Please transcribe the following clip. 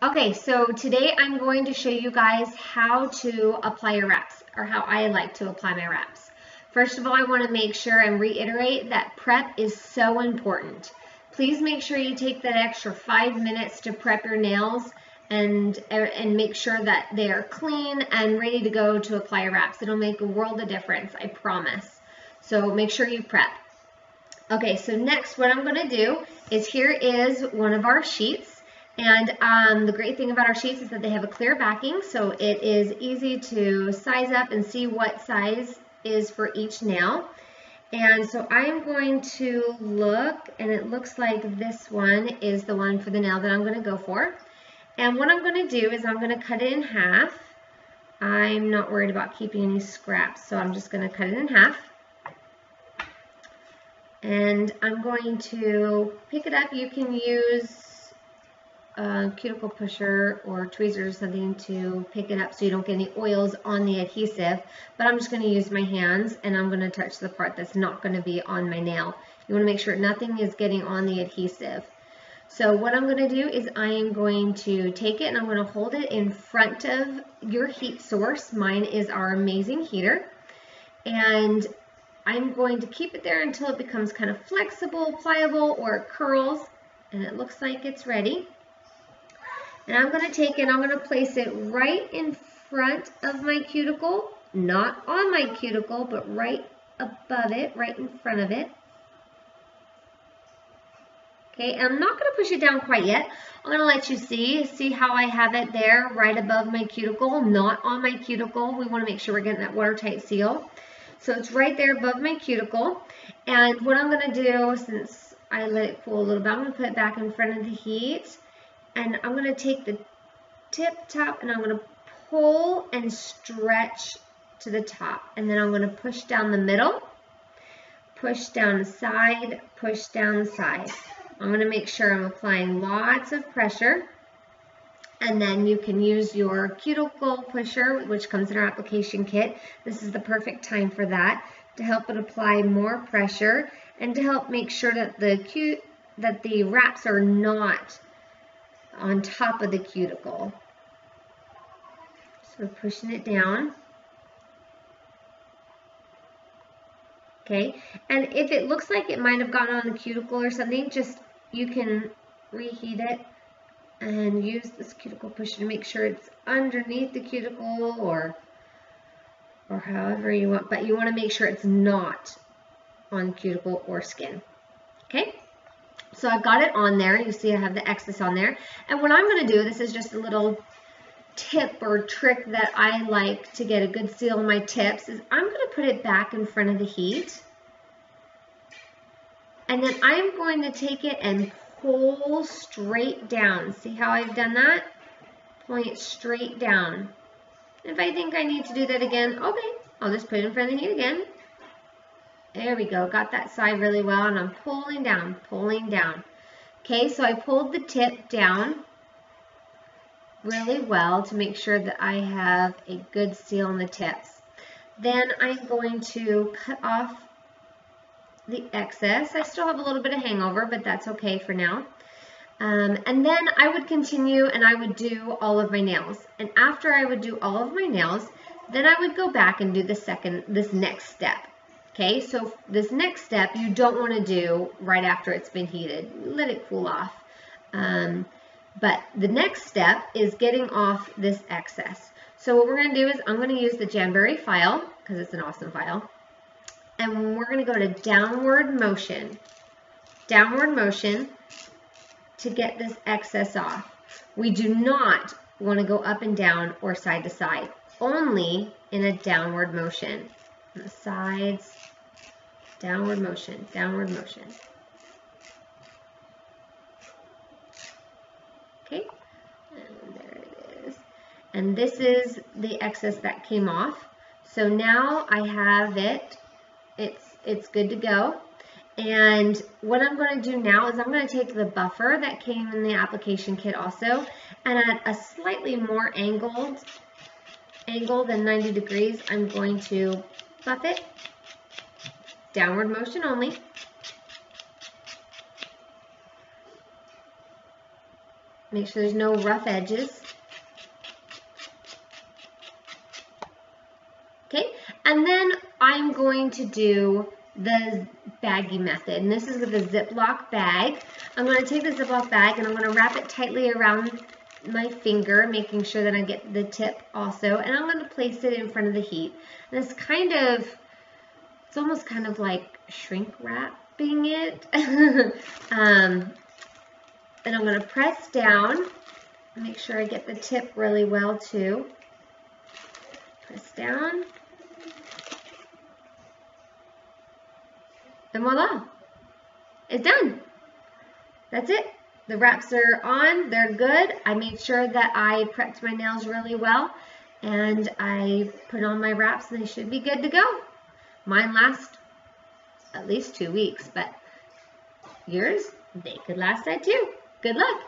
Okay, so today I'm going to show you guys how to apply your wraps, or how I like to apply my wraps. First of all, I want to make sure and reiterate that prep is so important. Please make sure you take that extra 5 minutes to prep your nails and make sure that they are clean and ready to go to apply your wraps. It'll make a world of difference, I promise. So make sure you prep. Okay, so next what I'm going to do is, here is one of our sheets. And the great thing about our sheets is that they have a clear backing, so it is easy to size up and see what size is for each nail. And so I'm going to look, and it looks like this one is the one for the nail that I'm going to go for. And what I'm going to do is I'm going to cut it in half. I'm not worried about keeping any scraps, so I'm just going to cut it in half. And I'm going to pick it up. You can use a cuticle pusher or tweezers or something to pick it up so you don't get any oils on the adhesive, but I'm just going to use my hands and I'm going to touch the part that's not going to be on my nail. You want to make sure nothing is getting on the adhesive. So what I'm going to do is I am going to take it and I'm going to hold it in front of your heat source. Mine is our amazing heater, and I'm going to keep it there until it becomes kind of flexible, pliable, or it curls, and it looks like it's ready. And I'm going to take it, I'm going to place it right in front of my cuticle, not on my cuticle, but right above it, right in front of it. Okay, and I'm not going to push it down quite yet. I'm going to let you see how I have it there right above my cuticle, not on my cuticle. We want to make sure we're getting that watertight seal. So it's right there above my cuticle. And what I'm going to do, since I let it cool a little bit, I'm going to put it back in front of the heat. And I'm going to take the tip top and I'm going to pull and stretch to the top. And then I'm going to push down the middle, push down the side, push down the side. I'm going to make sure I'm applying lots of pressure. And then you can use your cuticle pusher, which comes in our application kit. This is the perfect time for that, to help it apply more pressure and to help make sure that the wraps are not on top of the cuticle. So we're pushing it down. Okay, and if it looks like it might have gotten on the cuticle or something, you can reheat it and use this cuticle pusher to make sure it's underneath the cuticle or however you want, but you want to make sure it's not on cuticle or skin. Okay? So I've got it on there. You see I have the excess on there. And what I'm going to do, this is just a little tip or trick that I like to get a good seal on my tips, is I'm going to put it back in front of the heat. And then I'm going to take it and pull straight down. See how I've done that? Pulling it straight down. If I think I need to do that again, okay, I'll just put it in front of the heat again. There we go, got that side really well, and I'm pulling down, pulling down. Okay, so I pulled the tip down really well to make sure that I have a good seal on the tips. Then I'm going to cut off the excess. I still have a little bit of hangover, but that's okay for now. And then I would continue and I would do all of my nails. And after I would do all of my nails, then I would go back and do this next step. Okay, so this next step you don't want to do right after it's been heated. Let it cool off. But the next step is getting off this excess. So what we're going to do is I'm going to use the Jamberry file, because it's an awesome file. And we're going to go to downward motion to get this excess off. We do not want to go up and down or side to side, only in a downward motion. On the sides, downward motion, downward motion. Okay, and there it is. And this is the excess that came off. So now I have it. It's good to go. And what I'm going to do now is I'm going to take the buffer that came in the application kit also, and at a slightly more angle than 90 degrees, I'm going to buff it. Downward motion only. Make sure there's no rough edges. Okay, and then I'm going to do the baggie method, and this is with a Ziploc bag. I'm going to take the Ziploc bag and I'm going to wrap it tightly around my finger, making sure that I get the tip also, and I'm going to place it in front of the heat. And it's almost kind of like shrink wrapping it. And I'm going to press down, make sure I get the tip really well too. Press down. And voila, it's done. That's it. The wraps are on, they're good. I made sure that I prepped my nails really well, and I put on my wraps and they should be good to go. Mine last at least 2 weeks, but yours, they could last that too. Good luck.